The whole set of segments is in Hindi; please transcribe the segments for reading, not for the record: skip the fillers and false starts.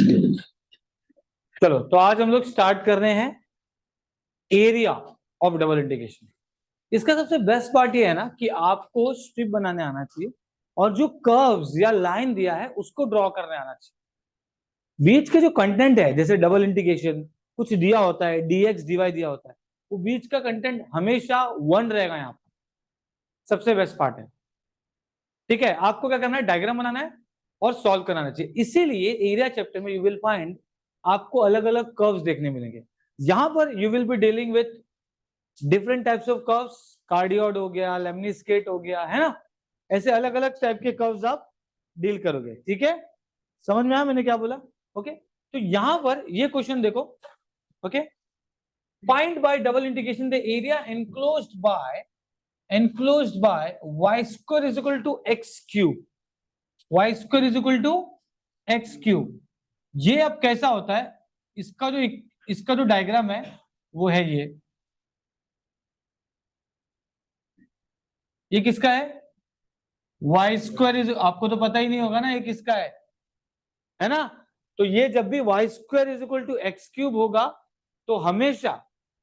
चलो, तो आज हम लोग स्टार्ट कर रहे हैं एरिया ऑफ डबल इंटीग्रेशन। इसका सबसे बेस्ट पार्ट ये है ना कि आपको स्ट्रिप बनाने आना चाहिए और जो कर्व्स या लाइन दिया है उसको ड्रॉ करने आना चाहिए। बीच के जो कंटेंट है, जैसे डबल इंटीग्रेशन कुछ दिया होता है, डीएक्स डीवाई दिया होता है, वो बीच का कंटेंट हमेशा 1 रहेगा। यहाँ पर सबसे बेस्ट पार्ट है। ठीक है, आपको क्या करना है, डायग्राम बनाना है और सॉल्व कराना चाहिए। इसीलिए एरिया चैप्टर में यू विल फाइंड आपको अलग अलग कर्व्स देखने मिलेंगे। यहां पर you will be dealing with different types of curves, cardioid हो गया, लेमनिस्केट हो गया, है ना, ऐसे अलग अलग टाइप के कर्व्स आप डील करोगे। ठीक है, समझ में आया मैंने क्या बोला? ओके, तो यहां पर ये क्वेश्चन देखो। Okay, find by double integration the area enclosed by y square is equal to x cube, y square is equal to x cube। ये अब कैसा होता है, इसका जो डायग्राम है वो है ये किसका है? y स्क्वायर इज, आपको तो पता ही नहीं होगा ना ये किसका है ना। तो ये जब भी y square is equal to x cube होगा तो हमेशा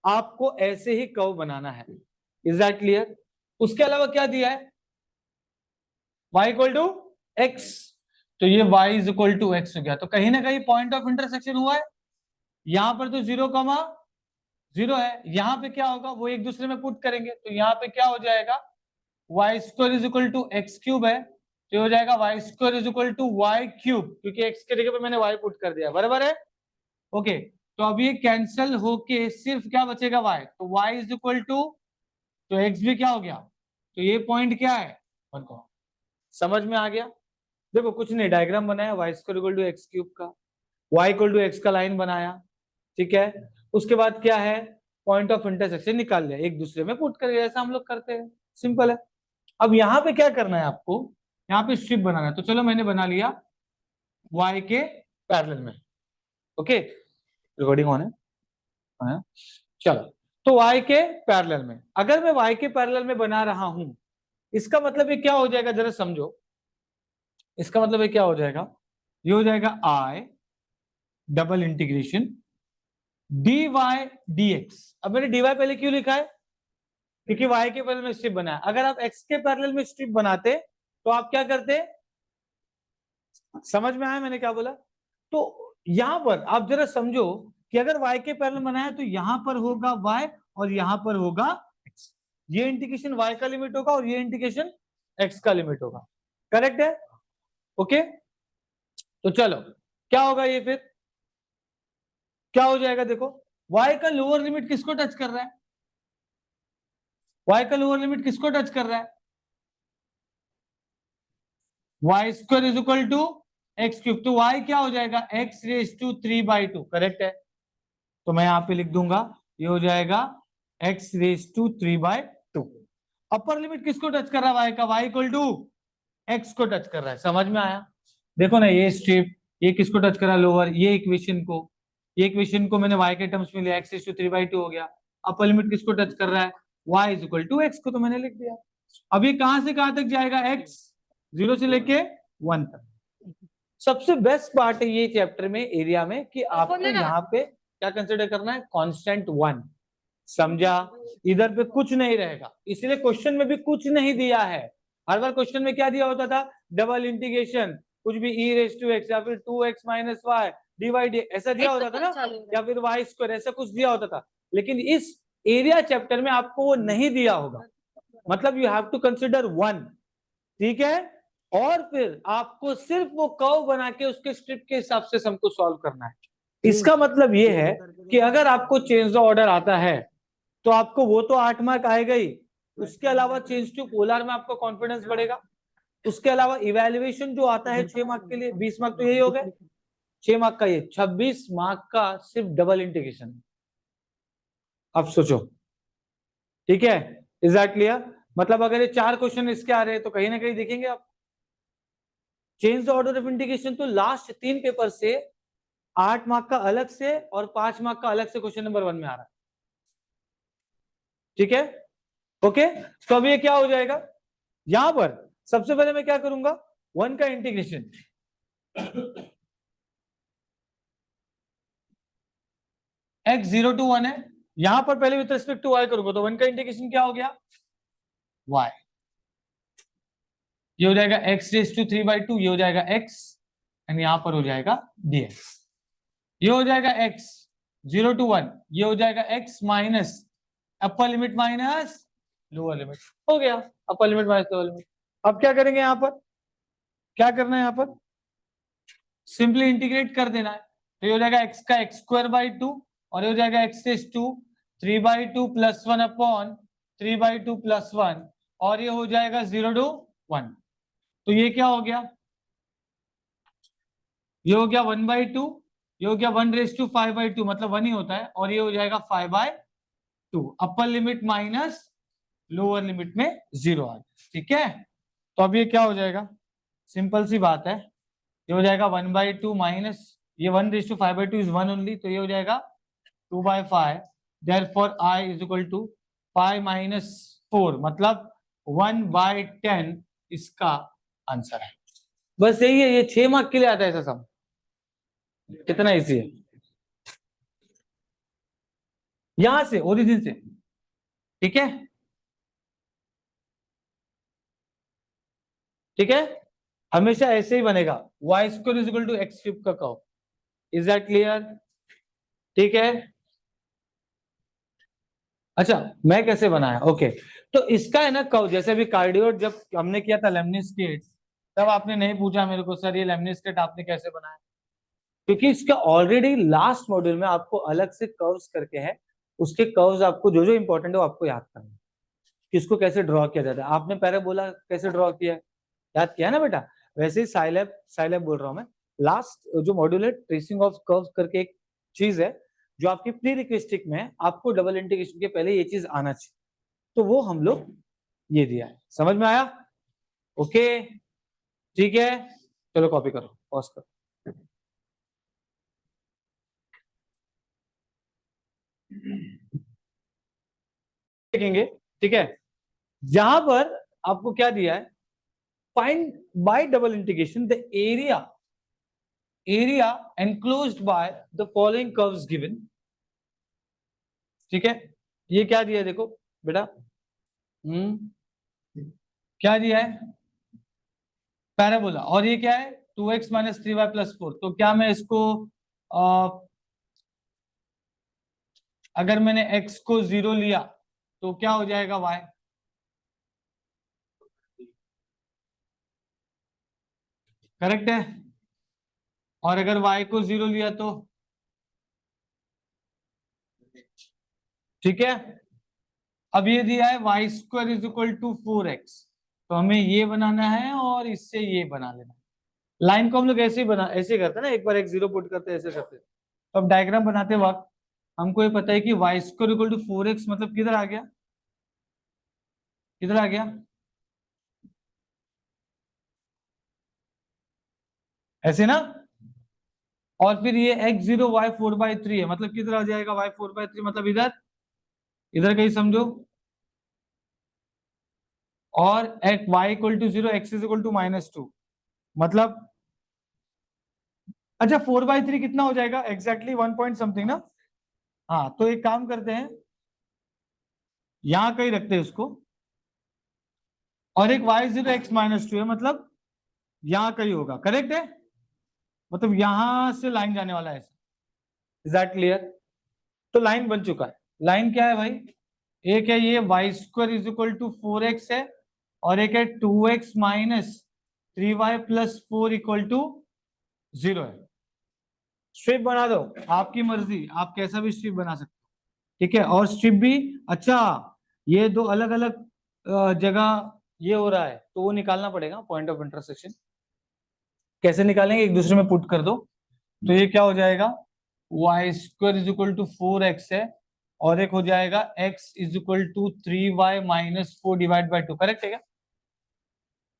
आपको ऐसे ही कर्व बनाना है। Is that clear? उसके अलावा क्या दिया है? y इक्वल टू एक्स, तो ये y is equal to x हो गया। तो कहीं ना कहीं पॉइंट ऑफ इंटरसेक्शन हुआ है। यहां पर तो 0,0 है, यहां पे क्या होगा, वो एक दूसरे में पुट करेंगे तो यहां पे क्या हो जाएगा, y square is equal to x cube है, तो हो जाएगा y square is equal to y cube, क्योंकि एक्स के जगह पे मैंने वाई पुट कर दिया, बराबर है। ओके, तो अब ये कैंसिल होके सिर्फ क्या बचेगा, वाई, तो वाई इज इक्वल टू, तो एक्स भी क्या हो गया, तो ये पॉइंट क्या है, समझ में आ गया? देखो कुछ नहीं, डायग्राम बनाया y square equal to x cube का, वाई इक्वल टू एक्स का लाइन बनाया, ठीक है। उसके बाद क्या है, पॉइंट ऑफ इंटरसेक्शन निकाल लिया, एक दूसरे में पुट कर, ऐसा हम लोग करते हैं, सिंपल है। अब यहाँ पे क्या करना है आपको, यहाँ पे स्ट्रिप बनाना है। तो चलो मैंने बना लिया y के पैरेलल में। ओके, रिकॉर्डिंग ऑन है? चलो, तो y के पैरेलल में, अगर मैं y के पैरेलल में बना रहा हूं, इसका मतलब ये क्या हो जाएगा, जरा समझो। इसका मतलब ये क्या हो जाएगा, ये हो जाएगा I double integration dy dx। अब मैंने dy पहले क्यों लिखा है, क्योंकि y के पैरेलल में स्ट्रिप बना है। अगर आप x के पैरेलल में स्ट्रिप बनाते तो आप क्या करते, समझ में आया मैंने क्या बोला? तो यहां पर आप जरा समझो कि अगर y के पैरेलल बनाया तो यहां पर होगा y और यहां पर होगा x। ये इंटीग्रेशन y का लिमिट होगा और ये इंटीग्रेशन x का लिमिट होगा, करेक्ट है? ओके, तो चलो क्या होगा, ये फिर क्या हो जाएगा, देखो y का लोअर लिमिट किसको टच कर रहा है, y का लोअर लिमिट किसको टच कर रहा है, y square is equal to x cube, तो y क्या हो जाएगा, x रेज टू 3/2, करेक्ट है। तो मैं यहां पे लिख दूंगा, ये हो जाएगा x raise to 3/2। Upper limit किसको टच कर रहा है, y का, y इक्वल टू x को टच कर रहा है, समझ में आया? देखो ना, ये स्ट्रिप, ये किसको टच कर रहा है, लोअर, ये इक्वेशन को मैंने y के टर्म्स में लिया, x रेज टू 3/2 हो गया। अपर लिमिट किसको टच कर रहा है, y is equal to x को तो मैंने लिख दिया। अब ये कहां से कहां तक जाएगा, x 0 से लेके 1 तक। सबसे बेस्ट पार्ट है ये चैप्टर में, एरिया में, कि आपको यहाँ पे क्या कंसिडर करना है, कांस्टेंट 1, समझा? इधर पे कुछ नहीं रहेगा, इसलिए क्वेश्चन में भी कुछ नहीं दिया है। हर बार क्वेश्चन में क्या दिया होता था, डबल इंटीग्रेशन, कुछ भी e रेज टू x या फिर 2x माइनस वाई डिवाइड, ऐसा दिया होता था ना, या फिर y स्क्वायर, ऐसा कुछ दिया होता था। लेकिन इस एरिया चैप्टर में आपको वो नहीं दिया होगा, मतलब यू हैव टू कंसिडर 1, ठीक है। और फिर आपको सिर्फ वो कर्व बना के उसके स्ट्रिप के हिसाब से हमको सॉल्व करना है। इसका मतलब ये है कि अगर आपको चेंज द ऑर्डर आता है तो आपको वो तो 8 मार्क आएगा ही, उसके अलावा चेंज टू पोलर में आपको कॉन्फिडेंस बढ़ेगा। उसके अलावा इवेल्युएशन जो आता है 6 मार्क के लिए, 20 मार्क तो यही हो गए, 6 मार्क का ये, 26 मार्क का सिर्फ डबल इंटीग्रेशन। अब सोचो, ठीक है, इज दैट क्लियर? मतलब अगर ये 4 क्वेश्चन इसके आ रहे हैं तो कहीं ना कहीं देखेंगे आप change the order of integration, तो लास्ट 3 पेपर से 8 मार्क का अलग से और 5 मार्क का अलग से क्वेश्चन नंबर 1 में आ रहा है, ठीक है। ओके, तो अब ये क्या हो जाएगा, यहां पर सबसे पहले मैं क्या करूंगा, 1 का इंटीग्रेशन, x 0 to 1 है, यहां पर पहले विथ रिस्पेक्ट टू y करूंगा तो 1 का इंटीग्रेशन क्या हो गया y, ये हो जाएगा x रेज टू 3/2, ये हो जाएगा x एंड यहां पर हो जाएगा dx, ये हो जाएगा x 0 to 1, ये हो जाएगा x minus upper limit minus lower limit, हो गया upper limit minus lower limit. अब क्या करेंगे यहां पर, क्या करना है यहां पर, सिंपली इंटीग्रेट कर देना है, तो ये हो जाएगा x का x स्क्वायर बाई 2 और ये हो जाएगा x raise to 3/2 plus 1 upon 3/2 plus 1 और ये हो जाएगा 0 to 1, तो ये क्या हो गया, ये हो गया 1/2, ये हो गया 1 रेज टू 5/2 मतलब 1 ही होता है और ये हो जाएगा 5/2, upper limit minus lower limit में 0 आ गया, ठीक है। तो अब ये क्या हो जाएगा, सिंपल सी बात है, ये हो जाएगा 1/2 माइनस ये 1 रेज टू 5/2 इज 1 ओनली, तो ये हो जाएगा 2/5, therefore i is equal to 5 minus 4 मतलब 1/10 इसका आंसर है। बस यही है, ये 6 मार्क के लिए आता है ऐसा सम, कितना इजी है, यहां से ओरिजिन से, ठीक है ठीक है, हमेशा ऐसे ही बनेगा y square is equal to x cube का कर्व, इज दैट क्लियर, ठीक है। अच्छा मैं कैसे बनाया, ओके तो इसका है ना कर्व, जैसे अभी कार्डियोड जब हमने किया था लेमनिस्केट, तब आपने नहीं पूछा मेरे को सर ये लेमनिस्केट आपने कैसे बनाया, क्योंकि इसका ऑलरेडी लास्ट मॉड्यूल में आपको अलग से कर्व्स करके है, उसके कर्व्स आपको जो जो इंपॉर्टेंट है वो आपको याद करना है कि इसको कैसे ड्रॉ किया जाता है। आपने पैराबोला कैसे ड्रॉ किया है, याद किया ना बेटा, वैसे ही साइलैब साइलैब बोल रहा हूं मैं, लास्ट जो मॉड्यूल है ट्रेसिंग ऑफ कर्व्स करके एक चीज है जो आपकी प्री रिक्वेस्टिक में है, आपको डबल इंटीग्रेशन के पहले ये चीज आना चाहिए, तो वो हम लोग ये दिया है, समझ में आया, ओके ठीक है, चलो कॉपी करो, पॉज करो। देखेंगे, ठीक है, यहां पर आपको क्या दिया है, find by double integration the area enclosed by the following curves given, ठीक है, ये क्या दिया है देखो बेटा, क्या दिया है पैराबोला, और ये क्या है 2x माइनस 3y प्लस 4, तो क्या मैं इसको अगर मैंने x को 0 लिया तो क्या हो जाएगा y, करेक्ट है, और अगर y को 0 लिया तो, ठीक है। अब ये दिया है y square is equal to 4x, तो हमें ये बनाना है और इससे ये बना लेना, लाइन को हम लोग ऐसे ही बना ऐसे करते हैं ना, एक बार x 0 पुट करते हैं ऐसे करते हैं, तो अब डायग्राम बनाते वक्त हमको ये पता है कि y square equal to 4x मतलब किधर आ गया, किधर आ गया, ऐसे ना, और फिर ये x0 y 4/3 है मतलब किधर आ जाएगा y 4/3 मतलब इधर, इधर कहीं समझो, और x y equal to 0 x is equal to -2 मतलब, अच्छा 4/3 कितना हो जाएगा एग्जैक्टली 1 पॉइंट समथिंग ना, हाँ तो एक काम करते हैं यहां कहीं रखते हैं उसको, और एक y0 x -2 है मतलब यहां कहीं होगा, करेक्ट है, मतलब यहां से लाइन जाने वाला है, इज दैट क्लियर, तो लाइन बन चुका है, लाइन क्या है भाई, एक है ये y square is equal to 4x है, और एक है 2x minus 3y plus 4 equal to 0 है, स्ट्रिप बना दो, आपकी मर्जी, आप कैसा भी स्ट्रिप बना सकते हो, ठीक है, और स्ट्रिप भी, अच्छा ये दो अलग अलग जगह ये हो रहा है तो वो निकालना पड़ेगा पॉइंट ऑफ इंटरसेक्शन, कैसे निकालेंगे, एक दूसरे में पुट कर दो, तो ये क्या हो जाएगा y square is equal to 4x है, और एक हो जाएगा x is equal to 3y minus 4 divide by 2, correct है क्या,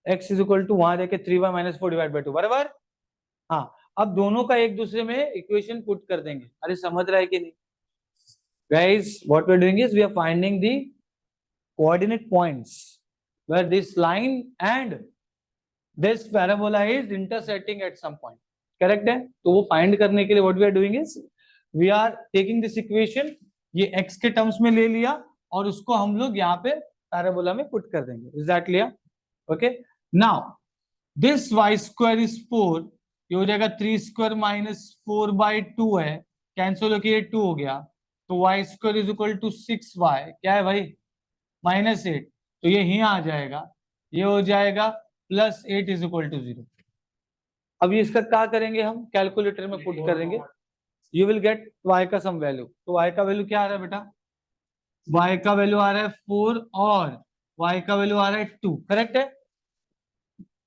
x इज इक्वल टू वहां देखे 3y माइनस 4 डिवाइड बाई 2 बराबर, हाँ अब दोनों का एक दूसरे में इक्वेशन पुट कर देंगे, अरे समझ रहा है कि नहीं guys, what we're doing is we are finding the coordinate points where this line and this parabola is intersecting at some point, correct है, तो वो फाइंड करने के लिए what we are doing is we are taking this equation, ये x के टर्म्स में ले लिया और उसको हम लोग यहाँ पे पैराबोला में पुट कर देंगे। Is that clear? Okay, now this y square is 4, ये हो जाएगा 3 स्क्वायर माइनस 4/2 है, कैंसिल होके ये 2 हो गया, तो y square is equal to 6y, क्या है भाई, -8, तो ये ही आ जाएगा, ये हो जाएगा +8 इज इक्वल टू 0। अब ये इसका क्या करेंगे, हम कैलकुलेटर में पुट करेंगे, यू विल गेट y का सम वैल्यू। तो y का वैल्यू क्या आ रहा है बेटा, y का वैल्यू आ रहा है 4 और y का वैल्यू आ रहा है 2, करेक्ट है,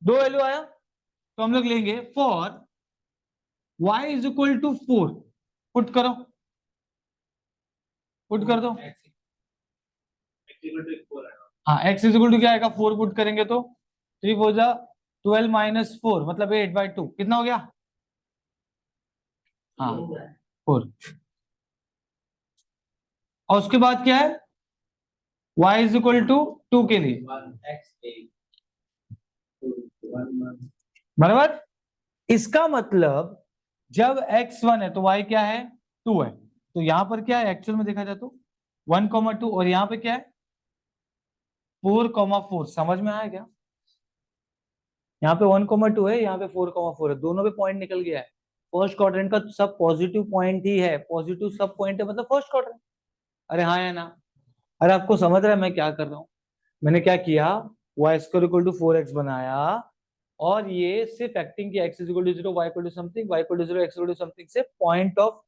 दो वैल्यू आया, तो हम लोग लेंगे for y is equal to 4, put करो, पुट कर दो, हाँ x इज इक्वल टू क्या आएगा, 4 पुट करेंगे तो 3 4 जा 12 माइनस 4 मतलब 8/2, कितना हो गया, हाँ 4, और उसके बाद क्या है, y इज इक्वल टू 2 के लिए, बराबर, इसका मतलब जब x1 है तो y क्या है, 2 है, तो यहां पर क्या है एक्चुअल में देखा जाए तो 1,2, और यहाँ पे क्या है 4,4, समझ में आया क्या, यहाँ पे 1,2 है, यहाँ पे 4,4 है, दोनों पे पॉइंट निकल गया है, फर्स्ट क्वाड्रेंट का सब पॉजिटिव पॉइंट ही है, पॉजिटिव सब पॉइंट है मतलब फर्स्ट क्वाड्रेंट। अरे हाँ या ना, अरे आपको समझ रहा है मैं क्या कर रहा हूँ, मैंने क्या किया, y square equal to 4x बनाया, और ये सिर्फ एक्टिंग की x is equal to 0, y equal to something, y equal to 0, x equal to something से पॉइंट ऑफ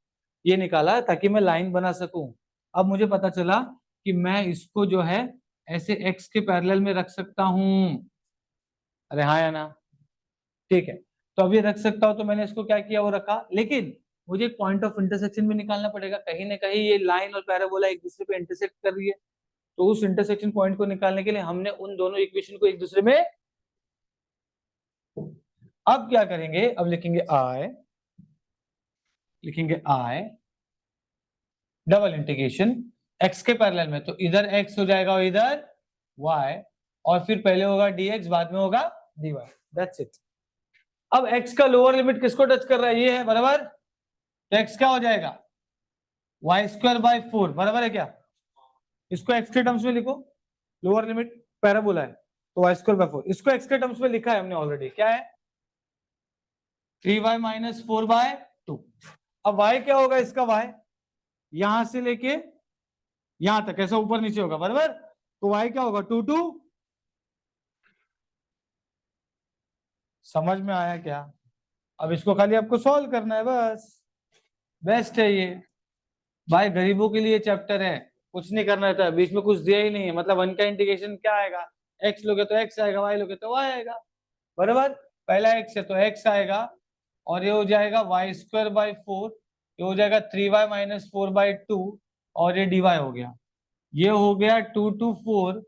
ये निकाला ताकि मैं लाइन बना सकूं। अब मुझे पता चला कि मैं इसको जो है ऐसे x के पैरेलल में रख सकता हूं, अरे हाँ या ना, ठीक है, तो अब ये रख सकता हूं, तो मैंने इसको क्या किया वो रखा, लेकिन मुझे एक पॉइंट ऑफ इंटरसेक्शन भी निकालना पड़ेगा, कहीं ना कहीं ये लाइन और पैराबोला एक दूसरे पे इंटरसेक्ट कर रही है, तो उस इंटरसेक्शन पॉइंट को निकालने के लिए हमने उन दोनों इक्वेशन को एक दूसरे में, अब क्या करेंगे, अब लिखेंगे i, लिखेंगे i डबल इंटीग्रेशन x के पैरेलल में, तो इधर x हो जाएगा और इधर y, और फिर पहले होगा dx बाद में होगा dy, दैट्स इट। अब x का लोअर लिमिट किसको टच कर रहा है, ये है, बराबर, तो x क्या हो जाएगा y²/4, बराबर है क्या, इसको x के टर्म्स में लिखो, लोअर लिमिट पैराबोला है तो y²/4, इसको x के टर्म्स में लिखा है हमने ऑलरेडी, क्या है 3y - 4/2। अब y क्या होगा, इसका y यहां से लेके यहां तक ऐसा ऊपर नीचे होगा, बराबर, तो y क्या होगा 2 समझ में आया क्या, अब इसको खाली आपको सॉल्व करना है बस, बेस्ट है ये भाई, गरीबों के लिए चैप्टर है, कुछ नहीं करना रहता है, बीच में कुछ दिया ही नहीं है, मतलब 1 का इंटीग्रेशन क्या आएगा, x लोगे तो x आएगा, y लोगे तो y आएगा, बराबर, पहला x है तो x आएगा, और ये हो जाएगा y²/4, ये हो जाएगा 3y - 4/2, और ये dy हो गया, ये हो गया 2 to 4,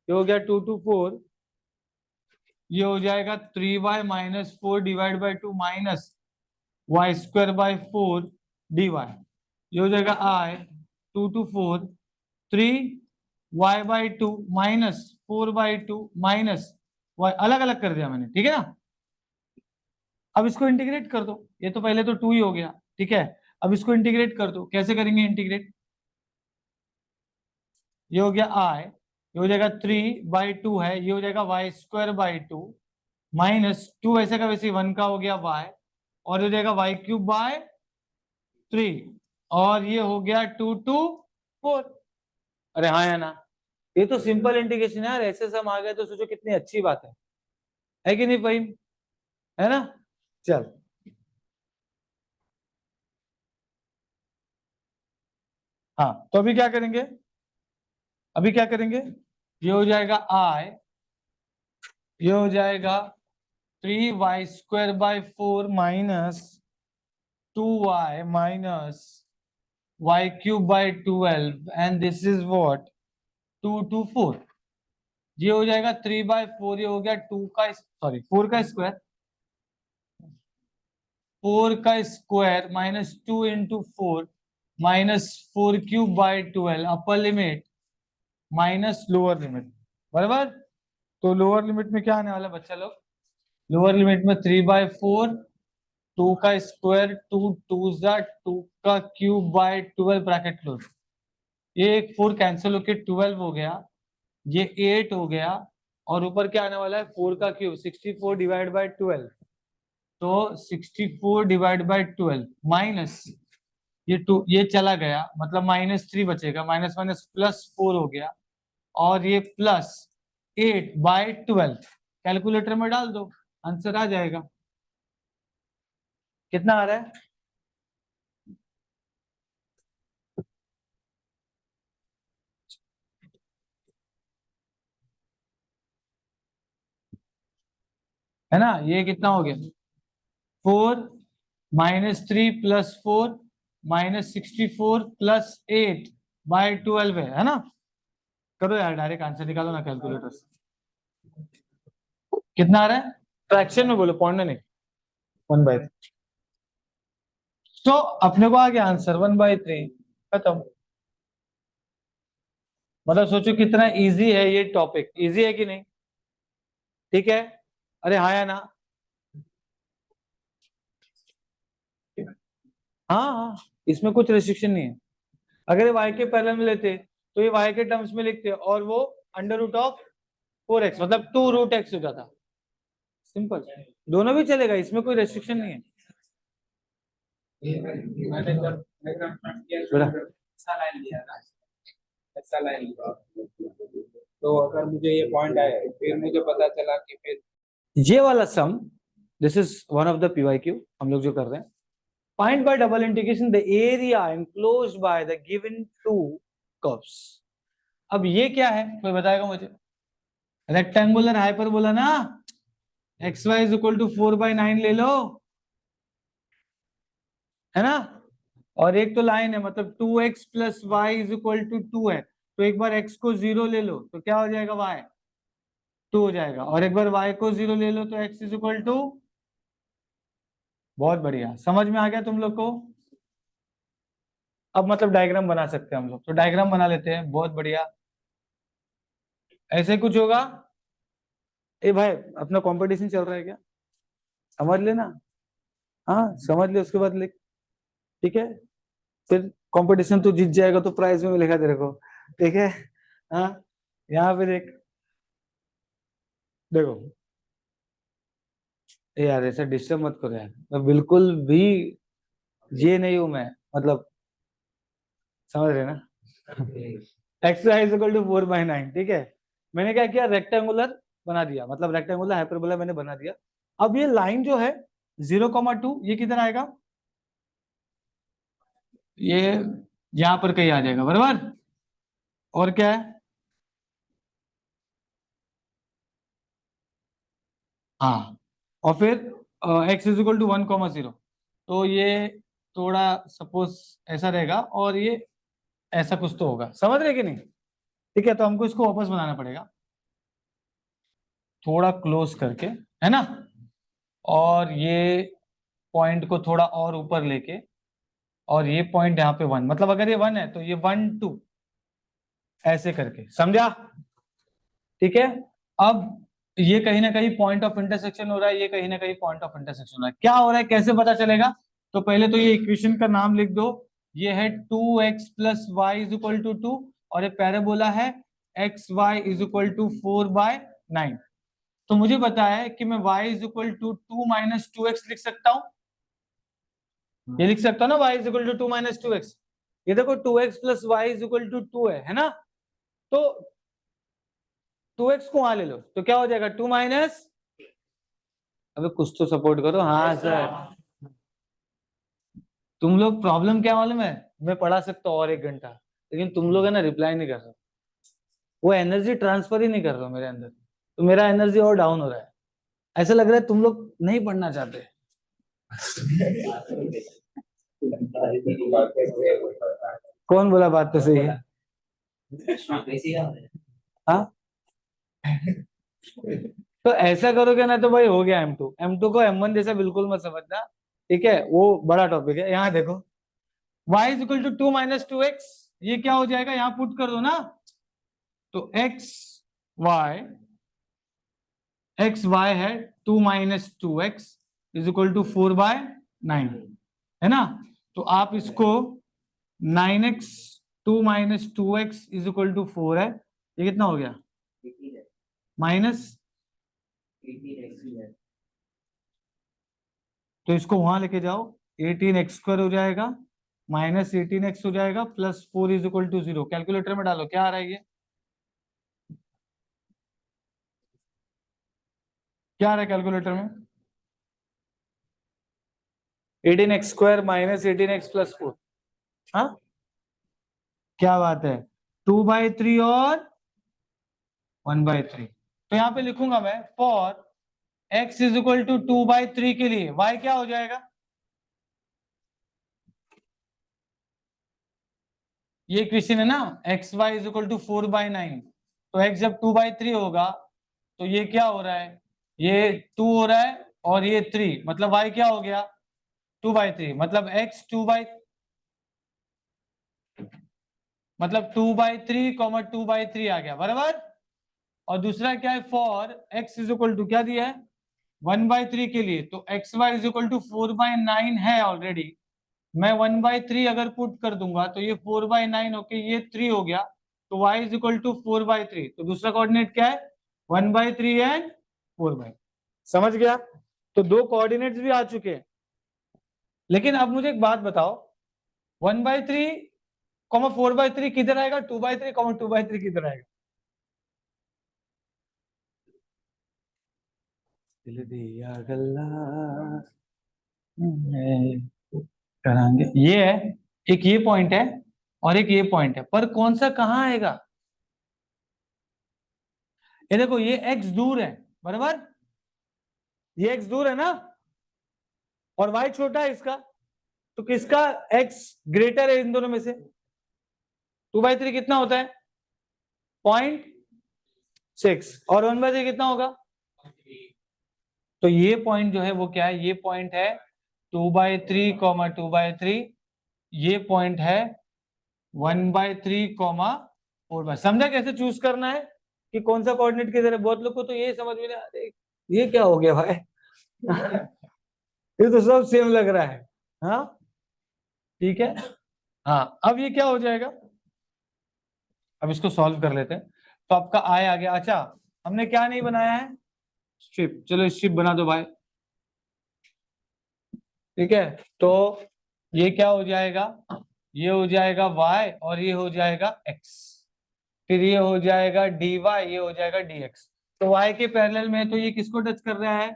ये हो गया 2 to 4, ये हो जाएगा 3y - 4 divide by 2 minus y²/4 dy, ये हो जाएगा i 2 to 4 3y/2 minus 4/2 minus y, अलग अलग कर दिया मैंने, ठीक है ना, अब इसको इंटीग्रेट कर दो, ये तो पहले तो 2 ही हो गया, ठीक है, अब इसको इंटीग्रेट कर दो, कैसे करेंगे इंटीग्रेट, ये हो गया i, ये हो जाएगा 3/2 है, ये हो जाएगा y²/2 माइनस 2 वैसे का वैसे 1 का हो गया y, और हो जाएगा y³ और ये हो गया 2 to 4, अरे हाँ या ना, ये तो सिंपल इंटीग्रेशन है यार, ऐसे सम आ गए तो सोचो कितनी अच्छी बात है कि नहीं भाई, है ना, चल हाँ, तो अभी क्या करेंगे, अभी क्या करेंगे, ये हो जाएगा i, ये हो जाएगा 3y²/4 minus 2y minus y³/12 and this is what 2 to 4, ये हो जाएगा 3/4, ये हो गया 2 का सॉरी 4 का स्क्वायर, 4 का square minus 2 into 4 minus 4³/12 upper limit minus lower limit, बराबर, तो लोअर लिमिट में क्या आने वाला बच्चा लोग, लोअर लिमिट में 3/4 2 का स्क्वायर 2 2 2 का क्यूब बाय 12 ब्रैकेट क्लोज। ये एक 4 कैंसिल होके 12 हो गया, ये 8 हो गया, और ऊपर क्या आने वाला है 4 का क्यूब 64 डिवाइड बाय 12, तो 64 डिवाइड बाय 12 माइनस ये 2, ये चला गया मतलब -3 बचेगा, माइनस माइनस प्लस 4 हो गया, और ये प्लस 8 बाय 12 कैलकुलेटर में डाल दो, आंसर आ जाएगा। कितना आ रहा है? है ना, ये कितना हो गया 4 -3 प्लस 4 -64 प्लस 8 बाय 12 है ना। करो यार, डायरेक्ट आंसर निकालो ना कैलकुलेटर से। कितना आ रहा है? फ्रैक्शन में बोलो, पॉइंट में नहीं। 1/3। तो अपने को आ गया आंसर 1/3, खत्म। मतलब सोचो कितना इजी है ये टॉपिक, इजी है कि नहीं? ठीक है, अरे हाँ या ना? हाँ हाँ, इसमें कुछ रेस्ट्रिक्शन नहीं है। अगर ये y के पैरेलल में लेते तो ये y के टर्म्स में लिखते और वो √4x मतलब 2√x हो जाता। सिंपल, दोनों भी चलेगा, इसमें कोई रेस्ट्रिक्शन नहीं है। मैंने जब ऐसा लाइन लिया था, ऐसा लाइन लिया, तो अगर मुझे ये पॉइंट आया फिर मुझे पता चला कि फिर ये वाला sum, this is one of the PYQ हम लोग जो कर रहे हैं, find by double integration the area enclosed by the given two curves. अब ये क्या है, कोई बताएगा मुझे? रेक्टेंगुलर हाइपरबोला ना, xy इज इक्वल टू 4/9 ले लो, है ना। और एक तो लाइन है मतलब 2x plus y is equal to 2 है, तो एक बार x को 0 ले लो तो क्या हो जाएगा y 2 हो जाएगा, और एक बार y को 0 ले लो तो x इज इक्वल टू। बहुत बढ़िया, समझ में आ गया तुम लोग को? अब मतलब डायग्राम बना सकते हैं हम लोग, तो डायग्राम बना लेते हैं। बहुत बढ़िया, ऐसे कुछ होगा। ए भाई, अपना कंपटीशन चल रहा है क्या? समझ लेना, हाँ समझ ले, उसके बाद लिख। ठीक है, फिर कंपटीशन तू जीत जाएगा तो प्राइज में मिलेगा तेरे को। ठीक है, हाँ। यहाँ पे देख, देखो यार ऐसा डिस्टर्ब मत करो यार, मैं बिल्कुल भी ये नहीं हूं मैं, मतलब समझ रहे ना। X y is equal to 4/9, ठीक है। मैंने क्या किया, रेक्टेंगुलर बना दिया, मतलब रेक्टेंगुलर हाइपरबोला मैंने बना दिया। अब ये लाइन जो है 0,2 ये किधर आएगा? ये यहाँ पर कहीं आ जाएगा, बराबर। और क्या है? हाँ, और फिर x इज इक्वल टू 1,0, तो ये थोड़ा सपोज ऐसा रहेगा, और ये ऐसा कुछ तो होगा, समझ रहे कि नहीं? ठीक है, तो हमको इसको वापस बनाना पड़ेगा थोड़ा क्लोज करके, है ना। और ये पॉइंट को थोड़ा और ऊपर लेके, और ये पॉइंट यहाँ पे 1, मतलब अगर ये 1 है तो ये 1 2 ऐसे करके, समझा? ठीक है, अब ये कहीं ना कहीं पॉइंट ऑफ इंटरसेक्शन हो रहा है, ये कहीं ना कहीं पॉइंट ऑफ इंटरसेक्शन हो रहा है। क्या हो रहा है, कैसे पता चलेगा? तो पहले तो ये इक्वेशन का नाम लिख दो, ये है 2x plus y is equal to 2, और ये पैराबोला है x y is equal to 4/9। तो मुझे पता है कि मैं y is equal to 2 minus 2x लिख सकता हूँ, ये लिख सकता हूँ ना, y is equal to 2 minus 2x। ये देखो 2x plus y is equal to 2 है ना, तो 2x को वहां ले लो तो क्या हो जाएगा 2 माइनस, अबे कुछ तो सपोर्ट करो, हाँ सर। तुम लोग प्रॉब्लम क्या मालूम है, मैं पढ़ा सकता हूँ और 1 घंटा, लेकिन तुम लोग है ना रिप्लाई नहीं कर रहे, वो एनर्जी ट्रांसफर ही नहीं कर रहे हो मेरे अंदर, तो मेरा एनर्जी और डाउन हो रहा है। ऐसा लग रहा है तुम लोग नहीं पढ़ना चाहते। कौन बोला बात तो सही है? हाँ, तो ऐसा करोगे ना तो भाई हो गया M2 को M1 जैसा बिल्कुल मत समझना, ठीक है, वो बड़ा टॉपिक है। यहाँ देखो y is equal to 2 minus 2x, ये क्या हो जाएगा, यहाँ पुट कर दो ना, तो x y है 2 minus 2x is equal to 4/9, 9, है ना। तो आप इसको 9x 2 minus 2x is equal to 4 है, ये कितना हो गया माइनस, तो इसको वहां लेके जाओ, 18x² हो जाएगा माइनस 18x हो जाएगा plus 4 is equal to 0। Calculator में डालो क्या आ रहा है, ये क्या आ रहा है कैलकुलेटर में, 18x² माइनस 18x प्लस 4। हाँ क्या बात है, 2/3 और 1/3। तो यहाँ पे लिखूंगा मैं for x is equal to 2/3 के लिए y क्या हो जाएगा, ये क्वेश्चन है ना, x y is equal to 4/9। तो x जब 2/3 होगा तो ये क्या हो रहा है, ये 2 हो रहा है और ये 3, मतलब y क्या हो गया 2/3, मतलब x 2/3 आ गया बराबर। और दूसरा क्या है, for x is equal to क्या दिया है 1/3 के लिए, तो x y is equal to 4/9 है ऑलरेडी। मैं 1/3 अगर पुट कर दूंगा तो ये 4/9 होके ये 3 हो गया, तो y इज इक्वल टू 4/3। तो दूसरा कोऑर्डिनेट क्या है 1/3 एंड 4/3। समझ गया, तो दो कोऑर्डिनेट्स भी आ चुके हैं। लेकिन अब मुझे एक बात बताओ, 1/3 4/3 किधर आएगा, 2/3 2/3 किधर आएगा, दिल दिया गल्ला करांगे, ये है एक, ये पॉइंट है और एक ये पॉइंट है, पर कौन सा कहाँ आएगा, ये देखो ये x दूर है बराबर, ये x दूर है ना, और y छोटा है इसका, तो किसका x ग्रेटर है इन दोनों में से, 2/3 कितना होता है 0.6 और 1/3 कितना होगा, तो ये पॉइंट जो है वो क्या है, ये पॉइंट है 2/3 2/3, ये पॉइंट है 1/3 4/, समझा कैसे चूज करना है कि कौन सा कोऑर्डिनेट किधर है। बहुत लोग को तो ये समझ में नहीं आ रहा, ये क्या हो गया भाई ये तो सब सेम लग रहा है। हाँ ठीक है, हाँ अब ये क्या हो जाएगा, अब इसको सॉल्व कर लेते हैं। तो आपका आय आ गया। अच्छा हमने क्या नहीं बनाया है, शिप, चलो शिप बना दो भाई, ठीक है। तो ये क्या हो जाएगा, ये हो जाएगा y और ये हो जाएगा x, फिर ये हो जाएगा dy, ये हो जाएगा dx। तो y के पैरेलल में तो ये किसको टच कर रहा है,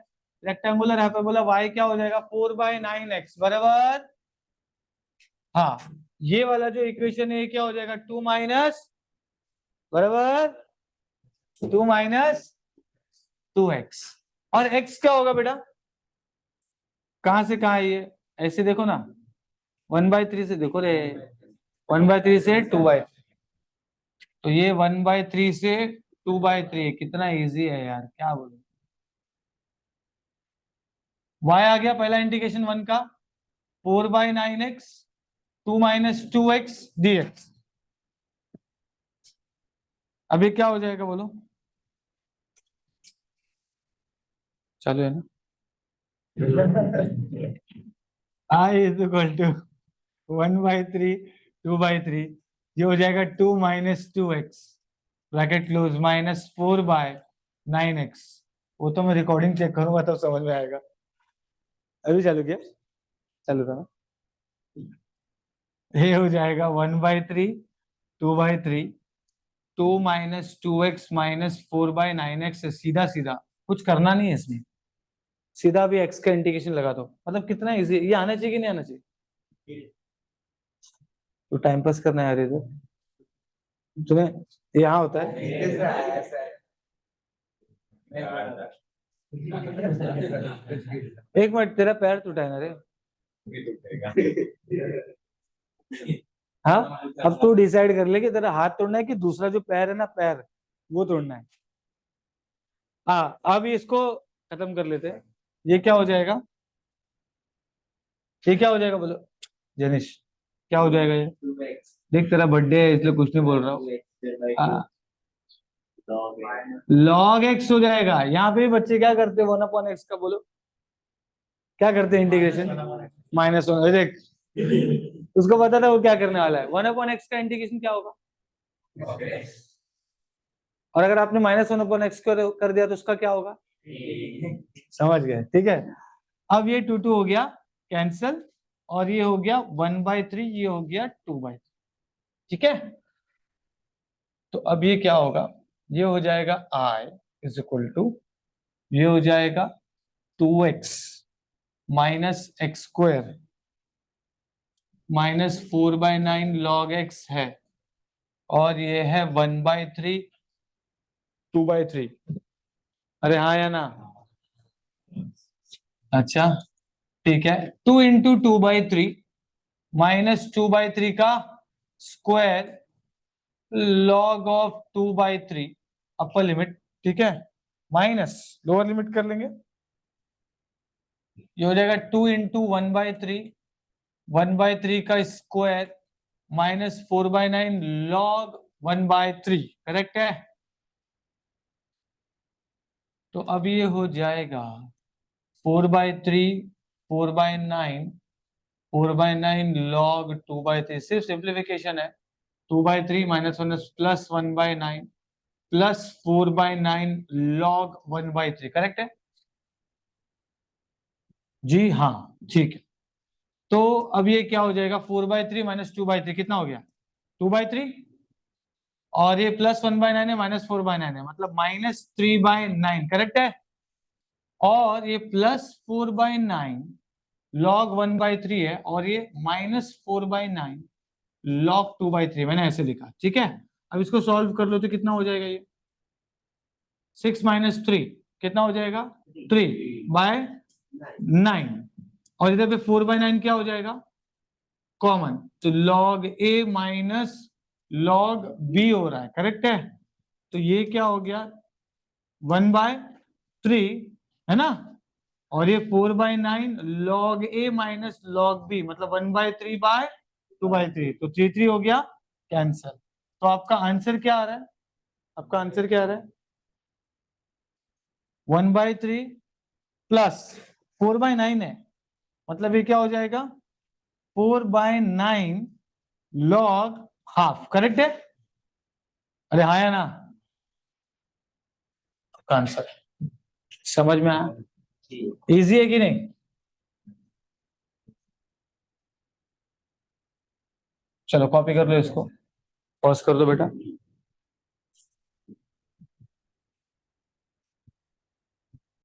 रेक्टेंगुलर हाइपरबोला, y क्या हो जाएगा 4/9x बराबर। हाँ ये वाला जो इक्वेशन है ये क्या हो जाएगा 2 माइनस बराबर 2 माइनस 2x, और x क्या होगा बेटा, कहां से कहां है ये, ऐसे देखो ना 1/3 से देखो रे, 1/3 से 2/3, तो ये 1/3 से 2/3, कितना इजी है यार, क्या बोलूं। y आ गया पहला इंटीग्रेशन 1 का 4/9x 2 माइनस 2x dx। अभी क्या हो जाएगा बोलो, चालू है ना i इज इक्वल टू 1/3 2/3, ये हो जाएगा 2 minus 2x bracket close minus 4/9x। वो तो मैं रिकॉर्डिंग चेक करूंगा तब समझ में आएगा, अभी चालू किया, चालू था ना। ये हो जाएगा 1/3 2/3 2 माइनस 2x माइनस 4/9x, सीधा सीधा, कुछ करना नहीं है इसमें, सीधा भी x का इंटीग्रेशन लगा दो, मतलब कितना इजी, ये आना चाहिए कि नहीं आना चाहिए, तो टाइम पास करना है यार इधर तुम्हें, यहाँ होता है एक मिनट, तेरा पैर टूटा है ना रे, हाँ अब तू डिसाइड कर ले कि तेरा हाथ तोड़ना है कि दूसरा जो पैर है ना पैर, वो तोड़ना है। हाँ अब इसको खत्म कर लेते हैं, ये क्या हो जाएगा, ये क्या हो जाएगा बोलो जनिश, क्या हो जाएगा ये, देख तेरा बर्थडे है इसलिए कुछ नहीं बोल रहा हूँ, log x हो जाएगा। यहाँ पे भी बच्चे क्या करते हैं 1/x का बोलो, क्या करते हैं इंटीग्रेशन, -1, देख उसको पता था वो क्या करने वाला है। 1/x का इंटीग्रेशन क्या होगा, और अगर आपने -1/x कर दिया तो उसका क्या होगा, समझ गए, ठीक है। अब ये 2 हो गया कैंसल, और ये हो गया 1/3, ये हो गया 2/3, ठीक है। तो अब ये क्या होगा, ये हो जाएगा I इज इक्वल टू, ये हो जाएगा 2x - x² -4/9 log x है, और ये है 1/3 2/3। अरे हाँ या ना, अच्छा ठीक है। 2 × 2/3 -2/3 का square log of 2/3 upper limit, ठीक है, माइनस लोअर लिमिट कर लेंगे, ये हो जाएगा 2 × 1/3 का स्क्वायर -4/9 log 1/3, करेक्ट है। तो अब ये हो जाएगा 4/3 4/9 4/9 log 2/3, सिर्फ सिंप्लीफिकेशन है। 2/3 -1 प्लस 1/9 प्लस 4/9 log 1/3, करेक्ट है जी, हाँ ठीक है। तो अब ये क्या हो जाएगा, 4/3 - 2/3 कितना हो गया, 2/3, और ये प्लस 1/9 है, -4/9 है, मतलब -3/9, करेक्ट है। और ये प्लस 4/9 log 1/3 है, और ये -4/9 log 2/3, मैंने ऐसे लिखा, ठीक है। अब इसको सॉल्व कर लो तो कितना हो जाएगा, ये 6 - 3 कितना हो जाएगा, 3/9, और इधर पे 4/9 क्या हो जाएगा, कॉमन, तो log a minus log b हो रहा है, करेक्ट है। तो ये क्या हो गया, 1/3 है ना, और ये 4/9 log a minus log b, मतलब 1/3/2/3, तो 3 हो गया कैंसल। तो आपका आंसर क्या आ रहा है, आपका आंसर क्या आ रहा है, 1/3 प्लस 4/9 है, मतलब ये क्या हो जाएगा 4/9 log हाफ, करेक्ट है। अरे हाँ या ना, आपका आंसर समझ में आया, इजी है कि नहीं। चलो कॉपी कर लो इसको, पॉज कर दो बेटा।